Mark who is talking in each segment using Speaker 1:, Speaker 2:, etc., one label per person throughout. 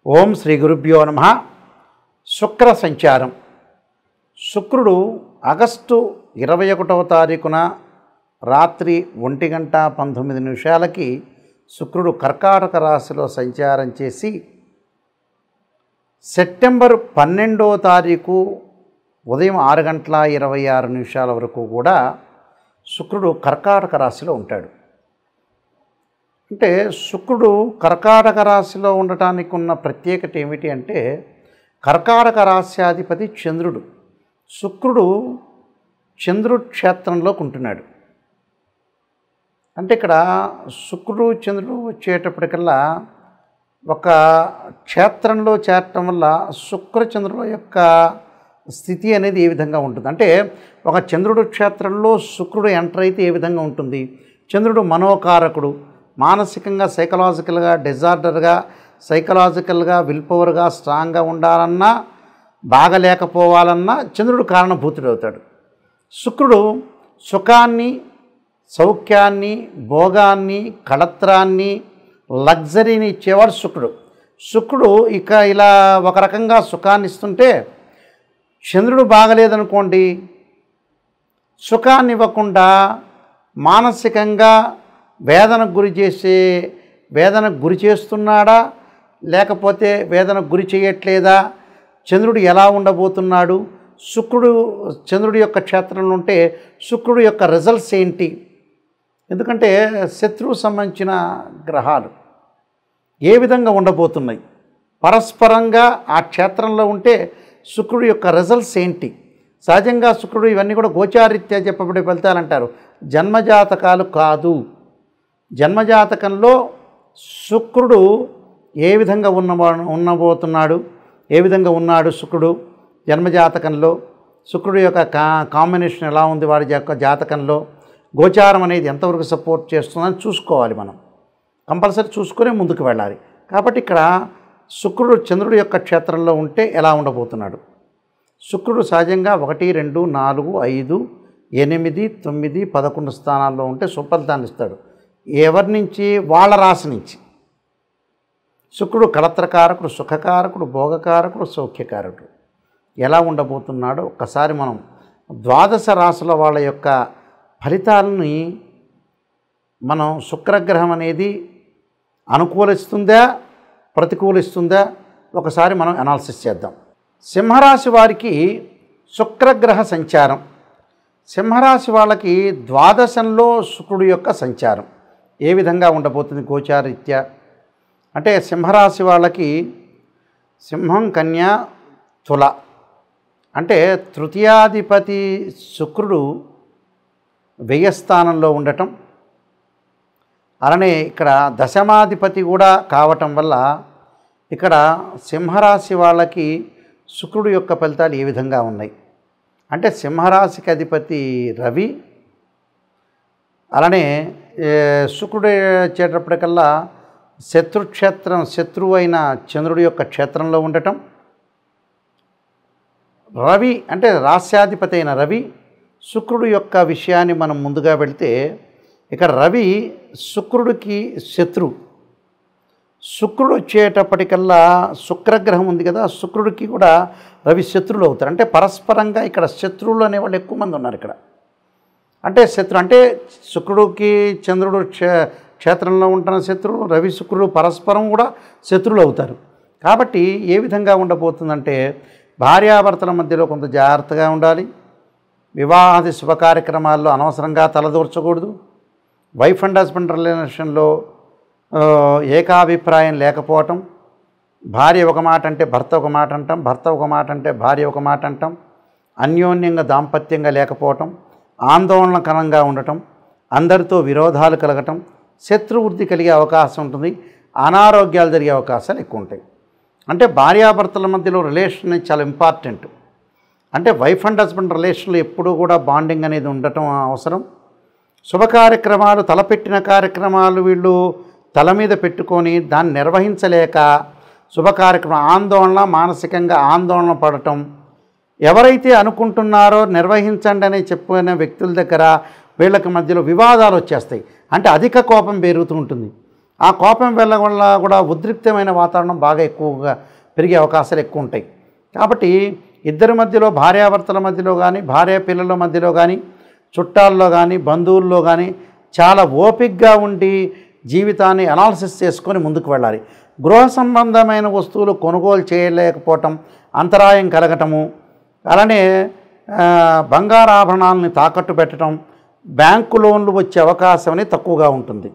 Speaker 1: ఓం శ్రీ గురుభ్యో నమః. శుక్ర సంచారం. శుక్రుడు ఆగస్టు 21వ తారీఖున రాత్రి 1:19 శుక్రుడు కర్కాటక రాశిలో సంచారం చేసి సెప్టెంబర్ 12వ తారీఖు ఉదయం 6:26 వరకు కూడా శుక్రుడు కర్కాటక రాశిలో ఉంటాడు. అంటే శుక్రుడు కర్కాటక రాశిలో ఉండటానికి ఉన్న ప్రత్యేకత ఏమిటి అంటే, కర్కాటక రాశ్యాధిపతి చంద్రుడు. శుక్రుడు చంద్రుడు క్షేత్రంలోకి ఉంటున్నాడు. అంటే ఇక్కడ శుక్రుడు చంద్రుడు వచ్చేటప్పటికల్లా ఒక క్షేత్రంలో చేరటం వల్ల శుక్రచంద్రుల యొక్క స్థితి అనేది ఏ విధంగా ఉంటుంది అంటే, ఒక చంద్రుడు క్షేత్రంలో శుక్రుడు ఎంటర్ అయితే ఏ విధంగా ఉంటుంది. చంద్రుడు మనోకారకుడు. మానసికంగా సైకలాజికల్గా డిజార్డర్గా సైకలాజికల్గా విల్ పవర్గా స్ట్రాంగ్గా ఉండాలన్నా బాగలేకపోవాలన్నా చంద్రుడు కారణభూతుడవుతాడు. శుక్రుడు సుఖాన్ని సౌఖ్యాన్ని భోగాన్ని కళత్రాన్ని లగ్జరీని ఇచ్చేవాడు శుక్రుడు. శుక్రుడు ఇక ఇలా ఒక రకంగా సుఖాన్ని ఇస్తుంటే, చంద్రుడు బాగలేదనుకోండి, సుఖాన్ని ఇవ్వకుండా మానసికంగా వేదనకు గురి చేస్తున్నాడా లేకపోతే వేదనకు గురి చేయట్లేదా, చంద్రుడు ఎలా ఉండబోతున్నాడు, శుక్రుడు చంద్రుడి యొక్క క్షేత్రంలో ఉంటే శుక్రుడు యొక్క రిజల్ట్స్ ఏంటి. ఎందుకంటే శత్రువు సంబంధించిన గ్రహాలు ఏ విధంగా ఉండబోతున్నాయి, పరస్పరంగా ఆ క్షేత్రంలో ఉంటే శుక్రుడు యొక్క రిజల్ట్స్ ఏంటి. సహజంగా శుక్రుడు ఇవన్నీ కూడా గోచారీత్యా చెప్పబడే ఫలితాలు అంటారు, జన్మజాతకాలు కాదు. జన్మజాతకంలో శుక్రుడు ఏ విధంగా ఉండబోతున్నాడు, ఏ విధంగా ఉన్నాడు శుక్రుడు జన్మజాతకంలో, శుక్రుడు యొక్క కాంబినేషన్ ఎలా ఉంది వాడి యొక్క జాతకంలో, గోచారం అనేది ఎంతవరకు సపోర్ట్ చేస్తుందని చూసుకోవాలి. మనం కంపల్సరీ చూసుకునే ముందుకు వెళ్ళాలి. కాబట్టి ఇక్కడ శుక్రుడు చంద్రుడి యొక్క క్షేత్రంలో ఉంటే ఎలా ఉండబోతున్నాడు. శుక్రుడు సహజంగా 1, 2, 4, 5, 8, 9, 11 స్థానాల్లో ఉంటే సుఫలితాన్ని ఇస్తాడు. ఎవరి నుంచి? వాళ్ళ రాశి నుంచి. శుక్రుడు కళత్రకారకుడు, సుఖకారకుడు, భోగకారకుడు, సౌఖ్యకారకుడు. ఎలా ఉండబోతున్నాడో ఒక్కసారి మనం ద్వాదశ రాశుల వాళ్ళ యొక్క ఫలితాలని మనం శుక్రగ్రహం అనేది అనుకూలిస్తుందా ప్రతికూలిస్తుందా ఒకసారి మనం అనాలిసిస్ చేద్దాం. సింహరాశి వారికి శుక్రగ్రహ సంచారం. సింహరాశి వాళ్ళకి ద్వాదశంలో శుక్రుడు యొక్క సంచారం ఏ విధంగా ఉండబోతుంది గోచారీత్యా అంటే, సింహరాశి వాళ్ళకి సింహం, కన్య, తుల అంటే తృతీయాధిపతి శుక్రుడు వ్యయస్థానంలో ఉండటం, అలానే ఇక్కడ దశమాధిపతి కూడా కావటం వల్ల ఇక్కడ సింహరాశి వాళ్ళకి శుక్రుడు యొక్క ఫలితాలు ఏ విధంగా ఉన్నాయి అంటే, సింహరాశికి అధిపతి రవి, అలానే శుక్రుడు వచ్చేటప్పటికల్లా శత్రువు అయిన చంద్రుడి యొక్క క్షేత్రంలో ఉండటం, రవి అంటే రాస్యాధిపతి అయిన రవి శుక్రుడు యొక్క విషయాన్ని మనం ముందుగా వెళితే, ఇక్కడ రవి శుక్రుడికి శత్రువు. శుక్రుడు వచ్చేటప్పటికల్లా శుక్రగ్రహం ఉంది కదా, శుక్రుడికి కూడా రవి శత్రువులు అవుతారు. అంటే పరస్పరంగా ఇక్కడ శత్రువులు అనేవాళ్ళు ఎక్కువ మంది ఉన్నారు ఇక్కడ. అంటే అంటే శుక్రుడికి చంద్రుడు క్షేత్రంలో ఉంటున్న శత్రువు, రవి శుక్రుడు పరస్పరం కూడా శత్రువులు అవుతారు. కాబట్టి ఏ విధంగా ఉండబోతుందంటే, భార్యాభర్తల మధ్యలో కొంత జాగ్రత్తగా ఉండాలి. వివాహాది శుభ కార్యక్రమాల్లో అనవసరంగా తలదూర్చకూడదు. వైఫ్ అండ్ హస్బెండ్ రిలేషన్లో ఏకాభిప్రాయం లేకపోవటం, భార్య ఒక మాట అంటే భర్త ఒక మాట అంటాం, భర్త ఒక మాట అంటే భార్య ఒక మాట అంటాం, అన్యోన్యంగా దాంపత్యంగా లేకపోవటం, ఆందోళనకరంగా ఉండటం, అందరితో విరోధాలు కలగటం, శత్రువృద్ధి కలిగే అవకాశం ఉంటుంది, అనారోగ్యాలు జరిగే అవకాశాలు ఎక్కువ ఉంటాయి. అంటే భార్యాభర్తల మధ్యలో రిలేషన్ చాలా ఇంపార్టెంట్. అంటే వైఫ్ అండ్ హస్బెండ్ రిలేషన్లో ఎప్పుడూ కూడా బాండింగ్ అనేది ఉండటం అవసరం. శుభ కార్యక్రమాలు, తలపెట్టిన కార్యక్రమాలు వీళ్ళు తల మీద పెట్టుకొని దాన్ని నిర్వహించలేక శుభ కార్యక్రమం ఆందోళన, మానసికంగా ఆందోళన పడటం, ఎవరైతే అనుకుంటున్నారో నిర్వహించండి అని చెప్పిన వ్యక్తుల దగ్గర వీళ్ళకి మధ్యలో వివాదాలు వచ్చేస్తాయి. అంటే అధిక కోపం పెరుగుతూ ఉంటుంది. ఆ కోపం వల్ల కూడా ఉద్రిక్తమైన వాతావరణం బాగా ఎక్కువగా పెరిగే అవకాశాలు ఎక్కువ ఉంటాయి. కాబట్టి ఇద్దరి మధ్యలో, భార్యాభర్తల మధ్యలో కానీ, భార్య పిల్లల మధ్యలో కానీ, చుట్టాల్లో కానీ, బంధువుల్లో కానీ చాలా ఓపికగా ఉండి జీవితాన్ని అనాలిసిస్ చేసుకొని ముందుకు వెళ్ళాలి. గృహ సంబంధమైన వస్తువులు కొనుగోలు చేయలేకపోవటం, అంతరాయం కలగటము, అలానే బంగారాభరణాలని తాకట్టు పెట్టడం, బ్యాంకు లోన్లు వచ్చే అవకాశం అనేది తక్కువగా ఉంటుంది.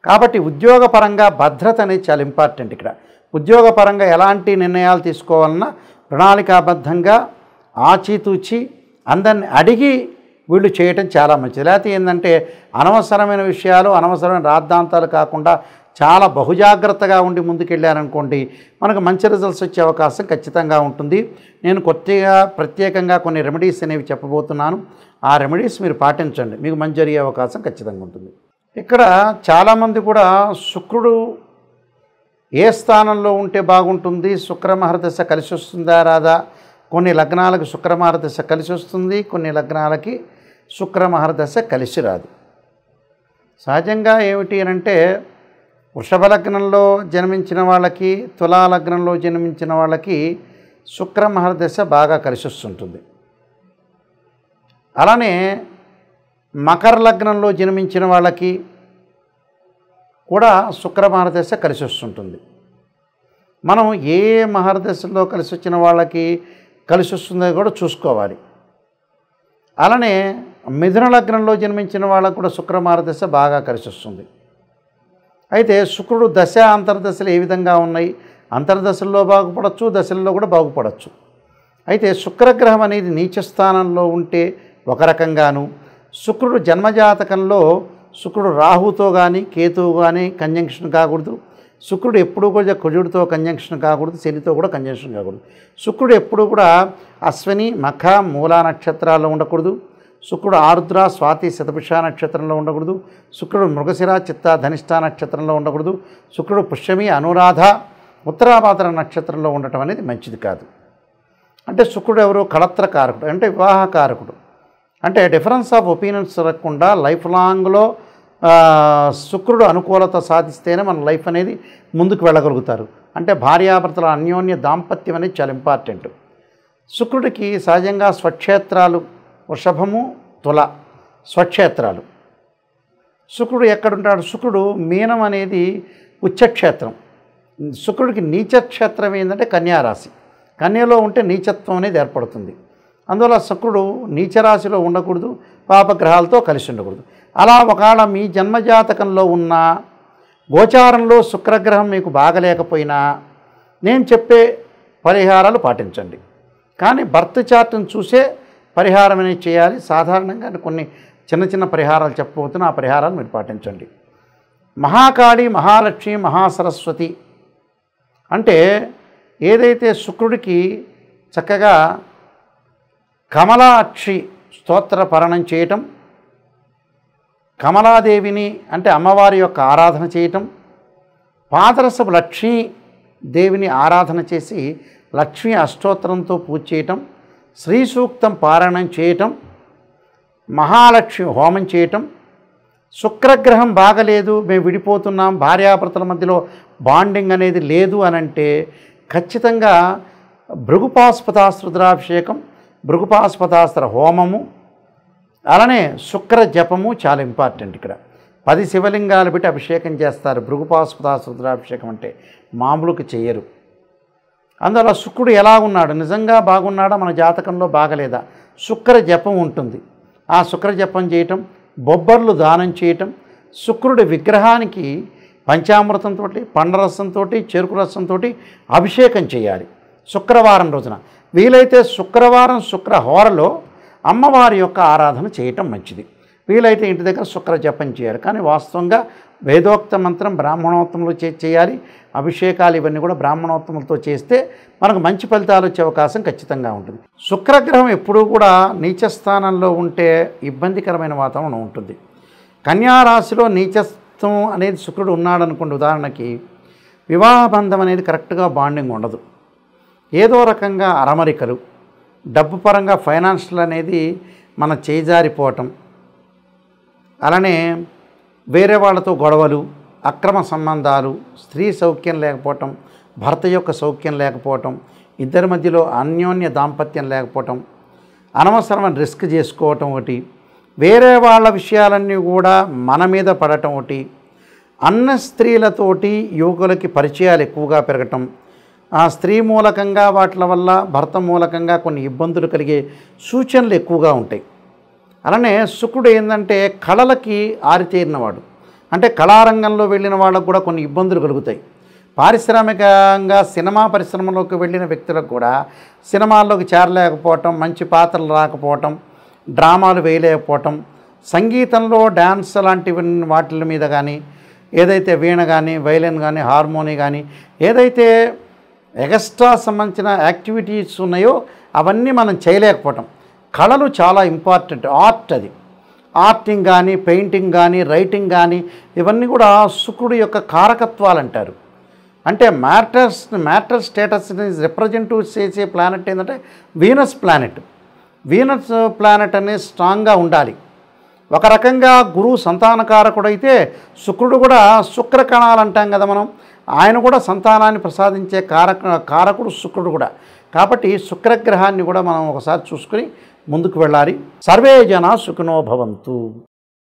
Speaker 1: కాబట్టి ఉద్యోగపరంగా భద్రత అనేది చాలా ఇంపార్టెంట్. ఇక్కడ ఉద్యోగపరంగా ఎలాంటి నిర్ణయాలు తీసుకోవాలన్నా ప్రణాళికాబద్ధంగా ఆచితూచి అందరిని అడిగి వీళ్ళు చేయటం చాలా మంచిది. లేకపోతే ఏంటంటే అనవసరమైన విషయాలు, అనవసరమైన రాద్ధాంతాలు కాకుండా చాలా బహుజాగ్రత్తగా ఉండి ముందుకెళ్ళారనుకోండి, మనకు మంచి రిజల్ట్స్ వచ్చే అవకాశం ఖచ్చితంగా ఉంటుంది. నేను కొద్దిగా ప్రత్యేకంగా కొన్ని రెమెడీస్ అనేవి చెప్పబోతున్నాను. ఆ రెమెడీస్ మీరు పాటించండి, మీకు మంచి జరిగే అవకాశం ఖచ్చితంగా ఉంటుంది. ఇక్కడ చాలామంది కూడా శుక్రుడు ఏ స్థానంలో ఉంటే బాగుంటుంది, శుక్రమహర్దశ కలిసి వస్తుందా రాదా? కొన్ని లగ్నాలకు శుక్రమహర్దశ కలిసి వస్తుంది, కొన్ని లగ్నాలకి శుక్రమహర్దశ కలిసి రాదు. సహజంగా ఏమిటి అంటే వృషభ లగ్నంలో జన్మించిన వాళ్ళకి, తులా లగ్నంలో జన్మించిన వాళ్ళకి శుక్రమహర్దశ బాగా కలిసి వస్తుంటుంది. అలానే మకర లగ్నంలో జన్మించిన వాళ్ళకి కూడా శుక్రమహర్దశ కలిసి వస్తుంటుంది. మనం ఏ మహర్దశలో కలిసి వచ్చిన వాళ్ళకి కలిసి వస్తుందో కూడా చూసుకోవాలి. అలానే మిథున లగ్నంలో జన్మించిన వాళ్ళకు కూడా శుక్రమహర్దశ బాగా కలిసి వస్తుంది. అయితే శుక్రుడు దశ అంతర్దశలు ఏ విధంగా ఉన్నాయి? అంతర్దశల్లో బాగుపడవచ్చు, దశల్లో కూడా బాగుపడవచ్చు. అయితే శుక్రగ్రహం అనేది నీచ స్థానంలో ఉంటే ఒక రకంగాను, శుక్రుడు జన్మజాతకంలో శుక్రుడు రాహుతో కానీ, కేతువు కానీ కంజంక్షన్ కాకూడదు. శుక్రుడు ఎప్పుడూ కూడా కుజుడితో కంజంక్షన్ కాకూడదు, శనితో కూడా కంజంక్షన్ కాకూడదు. శుక్రుడు ఎప్పుడూ కూడా అశ్విని, మఖ, మూలా నక్షత్రాల్లో ఉండకూడదు. శుక్రుడు ఆరుద్ర, స్వాతి, శతభిష నక్షత్రంలో ఉండకూడదు. శుక్రుడు మృగశిర, చిత్త, ధనిష్ట నక్షత్రంలో ఉండకూడదు. శుక్రుడు పుష్యమి, అనురాధ, ఉత్తరాభాద్ర నక్షత్రంలో ఉండటం అనేది మంచిది కాదు. అంటే శుక్రుడు ఎవరు? కళత్ర కారకుడు, అంటే వివాహ కారకుడు. అంటే డిఫరెన్స్ ఆఫ్ ఒపీనియన్స్ జరగకుండా లైఫ్ లాంగ్లో శుక్రుడు అనుకూలత సాధిస్తేనే మన లైఫ్ అనేది ముందుకు వెళ్ళగలుగుతారు. అంటే భార్యాభర్తల అన్యోన్య దాంపత్యం అనేది చాలా ఇంపార్టెంట్. శుక్రుడికి సహజంగా స్వక్షేత్రాలు వృషభము, తుల స్వక్షేత్రాలు. శుక్రుడు ఎక్కడుంటాడు? శుక్రుడు మీనం అనేది ఉచ్చక్షేత్రం. శుక్రుడికి నీచక్షేత్రం ఏంటంటే కన్యారాశి. కన్యలో ఉంటే నీచత్వం అనేది ఏర్పడుతుంది. అందువల్ల శుక్రుడు నీచరాశిలో ఉండకూడదు, పాపగ్రహాలతో కలిసి ఉండకూడదు. అలా ఒకవేళ మీ జన్మజాతకంలో ఉన్న గోచారంలో శుక్రగ్రహం మీకు బాగలేకపోయినా నేను చెప్పే పరిహారాలు పాటించండి. కానీ బర్త్ చార్ట్ని చూసే పరిహారం అనేది చేయాలి. సాధారణంగా కొన్ని చిన్న చిన్న పరిహారాలు చెప్పబోతున్నా, ఆ పరిహారాలు మీరు పాటించండి. మహాకాళి, మహాలక్ష్మి, మహాసరస్వతి అంటే ఏదైతే శుక్రుడికి చక్కగా కమలాక్షి స్తోత్ర పఠనం చేయటం, కమలాదేవిని అంటే అమ్మవారి యొక్క ఆరాధన చేయటం, పాదరసపు లక్ష్మీ దేవిని ఆరాధన చేసి లక్ష్మీ అష్టోత్తరంతో పూజ చేయటం, శ్రీ సూక్తం పారాయణం చేయటం, మహాలక్ష్మి హోమం చేయటం. శుక్రగ్రహం బాగలేదు, మేము విడిపోతున్నాం, భార్యాభర్తల మధ్యలో బాండింగ్ అనేది లేదు అనంటే ఖచ్చితంగా భృగుపాస్పదాస్త్ర రుద్రాభిషేకం, భృగుపాస్పదాస్త్ర హోమము, అలానే శుక్ర జపము చాలా ఇంపార్టెంట్. ఇక్కడ 10 శివలింగాలు పెట్టి అభిషేకం చేస్తారు. భృగుపాస్పదాస్త్ర రుద్రాభిషేకం అంటే మామూలుకి చెయ్యరు. అందువల్ల శుక్రుడు ఎలా ఉన్నాడు, నిజంగా బాగున్నాడా, మన జాతకంలో బాగలేదా, శుక్ర జపం ఉంటుంది. ఆ శుక్ర జపం చేయటం, బొబ్బర్లు దానం చేయటం, శుక్రుడి విగ్రహానికి పంచామృతంతో, పండరసంతో, చెరుకు రసంతో అభిషేకం చేయాలి శుక్రవారం రోజున. వీలైతే శుక్రవారం శుక్రహోరలో అమ్మవారి యొక్క ఆరాధన చేయటం మంచిది. వీలైతే ఇంటి దగ్గర శుక్ర జపం చేయాలి. కానీ వాస్తవంగా వేదోక్త మంత్రం బ్రాహ్మణోత్తములు చేయాలి. అభిషేకాలు ఇవన్నీ కూడా బ్రాహ్మణోత్తములతో చేస్తే మనకు మంచి ఫలితాలు వచ్చే అవకాశం ఖచ్చితంగా ఉంటుంది. శుక్రగ్రహం ఎప్పుడూ కూడా నీచస్థానంలో ఉంటే ఇబ్బందికరమైన వాతావరణం ఉంటుంది. కన్యారాశిలో నీచత్వం అనేది శుక్రుడు ఉన్నాడనుకోండి, ఉదాహరణకి వివాహ బంధం అనేది కరెక్ట్గా బాండింగ్ ఉండదు. ఏదో రకంగా అరమరికలు, డబ్బు పరంగా ఫైనాన్షియల్ అనేది మన చేజారిపోవటం, అలానే వేరే వాళ్ళతో గొడవలు, అక్రమ సంబంధాలు, స్త్రీ సౌఖ్యం లేకపోవటం, భర్త యొక్క సౌఖ్యం లేకపోవటం, ఇద్దరి మధ్యలో అన్యోన్య దాంపత్యం లేకపోవటం, అనవసరమైన రిస్క్ చేసుకోవటం ఒకటి, వేరే వాళ్ళ విషయాలన్నీ కూడా మన మీద పడటం ఒకటి, అన్న స్త్రీలతోటి యువకులకి పరిచయాలు ఎక్కువగా పెరగటం, ఆ స్త్రీ మూలకంగా వాటి వల్ల భర్త మూలకంగా కొన్ని ఇబ్బందులు కలిగే సూచనలు ఎక్కువగా ఉంటాయి. అలానే శుక్రుడు ఏంటంటే కళలకి ఆరితేరినవాడు, అంటే కళారంగంలో వెళ్ళిన వాళ్ళకు కూడా కొన్ని ఇబ్బందులు కలుగుతాయి. పారిశ్రామికంగా సినిమా పరిశ్రమలోకి వెళ్ళిన వ్యక్తులకు కూడా సినిమాల్లోకి చేరలేకపోవటం, మంచి పాత్రలు రాకపోవటం, డ్రామాలు వేయలేకపోవటం, సంగీతంలో డ్యాన్స్ లాంటి వాటి మీద కానీ, ఏదైతే వీణ కానీ, వైలిన్ కానీ, హార్మోని కానీ, ఏదైతే ఎక్స్ట్రా సంబంధించిన యాక్టివిటీస్ ఉన్నాయో అవన్నీ మనం చేయలేకపోవటం. కళలు చాలా ఇంపార్టెంట్. అది ఆర్టింగ్ కానీ, పెయింటింగ్ కానీ, రైటింగ్ కానీ, ఇవన్నీ కూడా శుక్రుడు యొక్క కారకత్వాలు అంటారు. అంటే మ్యాటర్ స్టేటస్ని రిప్రజెంట్ చేసే ప్లానెట్ ఏంటంటే వీనస్ ప్లానెట్. వీనస్ ప్లానెట్ అనేది స్ట్రాంగ్గా ఉండాలి. ఒక రకంగా గురువు సంతానకారకుడైతే శుక్రుడు కూడా శుక్రకణాలు అంటాం కదా మనం, ఆయన కూడా సంతానాన్ని ప్రసాదించే కారకుడు శుక్రుడు కూడా. కాబట్టి శుక్రగ్రహాన్ని కూడా మనం ఒకసారి చూసుకుని ముందుకు వెళ్ళాలి. సర్వే జనా సుఖినో భవంతు.